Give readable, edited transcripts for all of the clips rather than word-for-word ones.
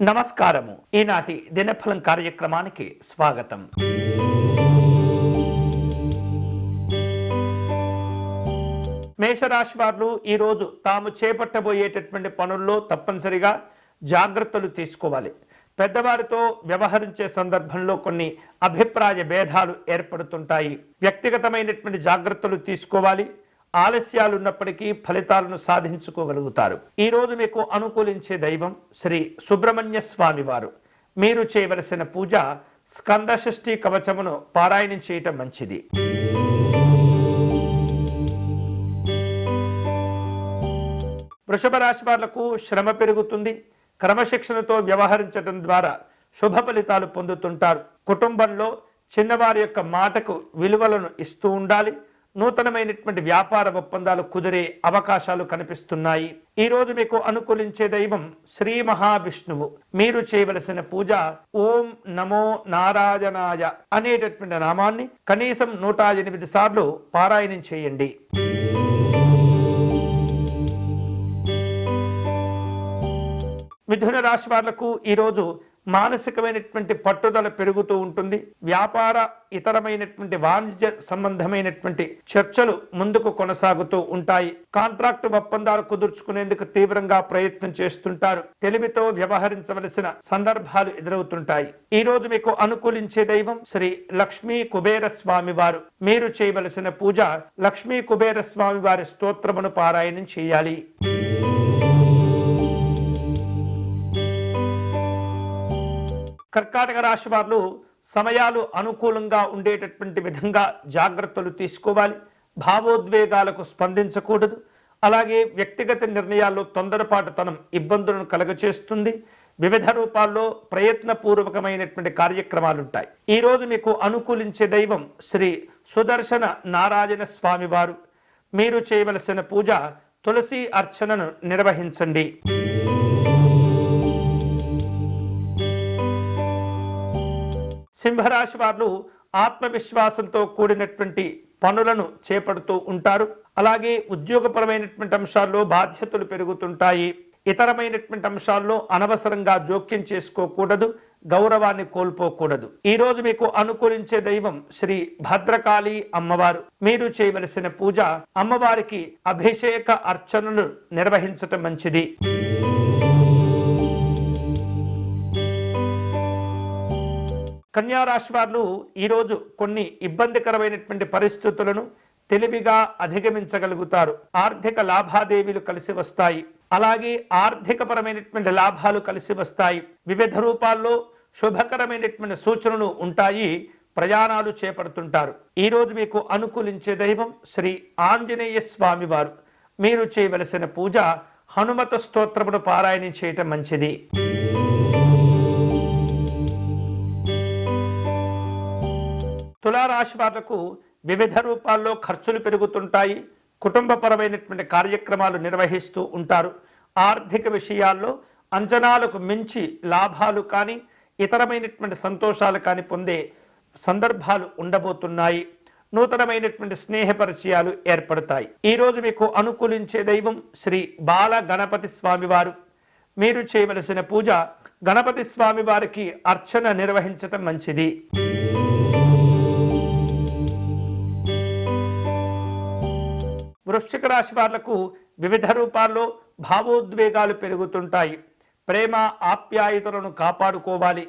నమస్కారము. ఈనాటి దినఫలం కార్యక్రమానికి స్వాగతం. మేషరాశి వారు ఈరోజు తాము చేపట్టబోయేటటువంటి పనుల్లో తప్పనిసరిగా జాగ్రత్తలు తీసుకోవాలి. పెద్దవారితో వ్యవహరించే సందర్భంలో కొన్ని అభిప్రాయ భేదాలు ఏర్పడుతుంటాయి. వ్యక్తిగతమైనటువంటి జాగ్రత్తలు తీసుకోవాలి. ఆలస్యాలు ఉన్నప్పటికీ ఫలితాలను సాధించుకోగలుగుతారు. ఈరోజు మీకు అనుకూలించే దైవం శ్రీ సుబ్రహ్మణ్య స్వామి వారు. మీరు చేయవలసిన పూజ స్కందషష్ఠి కవచమును పారాయణం చేయటం మంచిది. వృషభ రాశి వాళ్లకు శ్రమ పెరుగుతుంది. క్రమశిక్షణతో వ్యవహరించడం ద్వారా శుభ ఫలితాలు పొందుతుంటారు. కుటుంబంలో చిన్నవారి యొక్క మాటకు విలువలను ఇస్తూ ఉండాలి. నూతనమైనటువంటి వ్యాపార ఒప్పందాలు కుదిరే అవకాశాలు కనిపిస్తున్నాయి. ఈరోజు మీకు అనుకూలించే దైవం శ్రీ మహావిష్ణువు. మీరు చేయవలసిన పూజ ఓం నమో నారాయణాయ అనేటటువంటి నామాన్ని కనీసం 108 సార్లు పారాయణం చేయండి. మిథున రాశి వాళ్లకు ఈరోజు మానసికమైనటువంటి పట్టుదల పెరుగుతూ ఉంటుంది. వ్యాపార ఇతరమైనటువంటి వాణిజ్య సంబంధమైనటువంటి చర్చలు ముందుకు కొనసాగుతూ ఉంటాయి. కాంట్రాక్టు ఒప్పందాలు కుదుర్చుకునేందుకు తీవ్రంగా ప్రయత్నం చేస్తుంటారు. తెలివితో వ్యవహరించవలసిన సందర్భాలు ఎదురవుతుంటాయి. ఈ రోజు మీకు అనుకూలించే దైవం శ్రీ లక్ష్మీ కుబేర స్వామి వారు. మీరు చేయవలసిన పూజ లక్ష్మీ కుబేర స్వామి వారి స్తోత్రమును పారాయణం చేయాలి. కర్కాటక రాశి వారు సమయాలు అనుకూలంగా ఉండేటటువంటి విధంగా జాగ్రత్తలు తీసుకోవాలి. భావోద్వేగాలకు స్పందించకూడదు. అలాగే వ్యక్తిగత నిర్ణయాల్లో తొందరపాటుతనం ఇబ్బందులను కలుగచేస్తుంది. వివిధ రూపాల్లో ప్రయత్నపూర్వకమైనటువంటి కార్యక్రమాలు ఉంటాయి. ఈరోజు మీకు అనుకూలించే దైవం శ్రీ సుదర్శన నారాయణ స్వామి వారు. మీరు చేయవలసిన పూజ తులసి అర్చనను నిర్వహించండి. సింహరాశి వారు ఆత్మవిశ్వాసంతో కూడినటువంటి పనులను చేపడుతూ ఉంటారు. అలాగే ఉద్యోగపరమైనటువంటి అంశాల్లో బాధ్యతలు పెరుగుతుంటాయి. ఇతరమైనటువంటి అంశాల్లో అనవసరంగా జోక్యం చేసుకోకూడదు. గౌరవాన్ని కోల్పోకూడదు. ఈ రోజు మీకు అనుకూలించే దైవం శ్రీ భద్రకాళి అమ్మవారు. మీరు చేయవలసిన పూజ అమ్మవారికి అభిషేక అర్చనలు నిర్వహించటం మంచిది. కన్యా రాశి వారు ఈరోజు కొన్ని ఇబ్బందికరమైనటువంటి పరిస్థితులను తెలివిగా అధిగమించగలుగుతారు. ఆర్థిక లాభాదేవీలు కలిసి వస్తాయి. అలాగే ఆర్థికపరమైనటువంటి లాభాలు కలిసి వస్తాయి. వివిధ రూపాల్లో శుభకరమైనటువంటి సూచనలు ఉంటాయి. ప్రయాణాలు చేపడుతుంటారు. ఈరోజు మీకు అనుకూలించే దైవం శ్రీ ఆంజనేయ స్వామి వారు. మీరు చేయవలసిన పూజ హనుమత స్తోత్రమును పారాయణం చేయటం మంచిది. తులారాశి వాళ్లకు వివిధ రూపాల్లో ఖర్చులు పెరుగుతుంటాయి. కుటుంబపరమైనటువంటి కార్యక్రమాలు నిర్వహిస్తూ ఉంటారు. ఆర్థిక విషయాల్లో అంచనాలకు మించి లాభాలు కానీ ఇతరమైనటువంటి సంతోషాలు కానీ పొందే సందర్భాలు ఉండబోతున్నాయి. నూతనమైనటువంటి స్నేహ పరిచయాలు ఏర్పడతాయి. ఈరోజు మీకు అనుకూలించే దైవం శ్రీ బాల గణపతి స్వామి వారు. మీరు చేయవలసిన పూజ గణపతి స్వామి వారికి అర్చన నిర్వహించటం మంచిది. వృశ్చిక రాశి వాళ్లకు వివిధ రూపాల్లో భావోద్వేగాలు పెరుగుతుంటాయి. ప్రేమ ఆప్యాయతలను కాపాడుకోవాలి.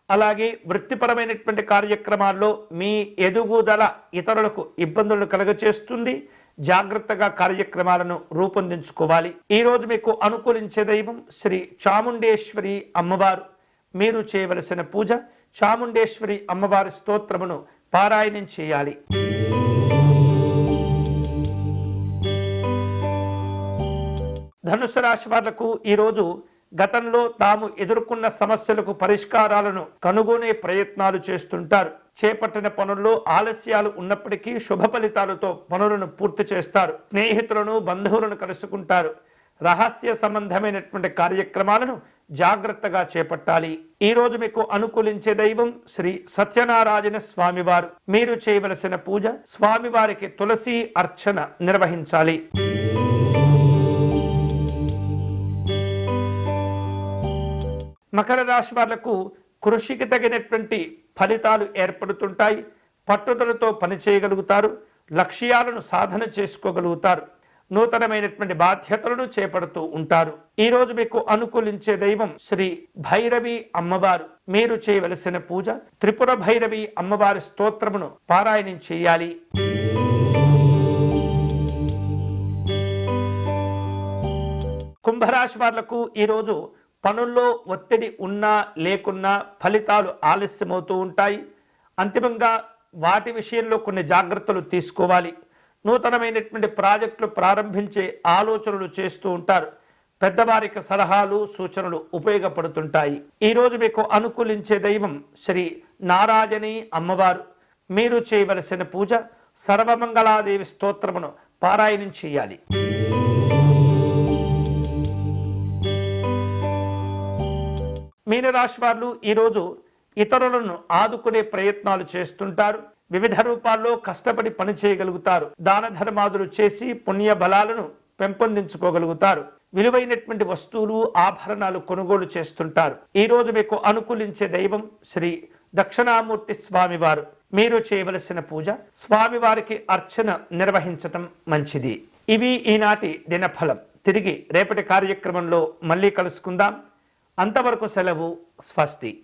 అలాగే వృత్తిపరమైనటువంటి కార్యక్రమాల్లో మీ ఎదుగుదల ఇతరులకు ఇబ్బందులను కలుగచేస్తుంది. జాగ్రత్తగా కార్యక్రమాలను రూపొందించుకోవాలి. ఈరోజు మీకు అనుకూలించే దైవం శ్రీ చాముండేశ్వరి అమ్మవారు. మీరు చేయవలసిన పూజ చాముండేశ్వరి అమ్మవారి స్తోత్రమును పారాయణం చేయాలి. ధనుసు రాశి వాళ్లకు ఈరోజు గతంలో తాము ఎదుర్కొన్న సమస్యలకు పరిష్కారాలను కనుగొనే ప్రయత్నాలు చేస్తుంటారు. చేపట్టిన పనుల్లో ఆలస్యాలు ఉన్నప్పటికీ శుభ ఫలితాలతో పనులను పూర్తి చేస్తారు. స్నేహితులను బంధువులను కలుసుకుంటారు. రహస్య సంబంధమైనటువంటి కార్యక్రమాలను జాగ్రత్తగా చేపట్టాలి. ఈ రోజు మీకు అనుకూలించే దైవం శ్రీ సత్యనారాయణ స్వామివారు. మీరు చేయవలసిన పూజ స్వామివారికి తులసి అర్చన నిర్వహించాలి. మకర రాశి వాళ్లకు కృషికి తగినటువంటి ఫలితాలు ఏర్పడుతుంటాయి. పట్టుదలతో పనిచేయగలుగుతారు. లక్ష్యాలను సాధన చేసుకోగలుగుతారు. నూతనమైనటువంటి బాధ్యతలను చేపడుతూ ఉంటారు. ఈ రోజు మీకు అనుకూలించే దైవం శ్రీ భైరవి అమ్మవారు. మీరు చేయవలసిన పూజ త్రిపుర భైరవి అమ్మవారి స్తోత్రమును పారాయణం చేయాలి. కుంభరాశి వాళ్లకు ఈరోజు పనుల్లో ఒత్తిడి ఉన్నా లేకున్నా ఫలితాలు ఆలస్యమవుతూ ఉంటాయి. అంతిమంగా వాటి విషయంలో కొన్ని జాగ్రత్తలు తీసుకోవాలి. నూతనమైనటువంటి ప్రాజెక్టులు ప్రారంభించే ఆలోచనలు చేస్తూ ఉంటారు. పెద్దవారికి సలహాలు సూచనలు ఉపయోగపడుతుంటాయి. ఈరోజు మీకు అనుకూలించే దైవం శ్రీ నారాయణి అమ్మవారు. మీరు చేయవలసిన పూజ సర్వమంగళాదేవి స్తోత్రమును పారాయణం చేయాలి. మీనరాశి వారు ఈరోజు ఇతరులను ఆదుకునే ప్రయత్నాలు చేస్తుంటారు. వివిధ రూపాల్లో కష్టపడి పని చేయగలుగుతారు. దాన ధర్మాదులు చేసి పుణ్య బలాలను పెంపొందించుకోగలుగుతారు. విలువైనటువంటి వస్తువులు ఆభరణాలు కొనుగోలు చేస్తుంటారు. ఈ రోజు మీకు అనుకూలించే దైవం శ్రీ దక్షిణామూర్తి స్వామివారు. మీరు చేయవలసిన పూజ స్వామివారికి అర్చన నిర్వహించటం మంచిది. ఇవి ఈనాటి దినఫలం. తిరిగి రేపటి కార్యక్రమంలో మళ్ళీ కలుసుకుందాం. అంతవరకు సెలవు. స్వస్తి.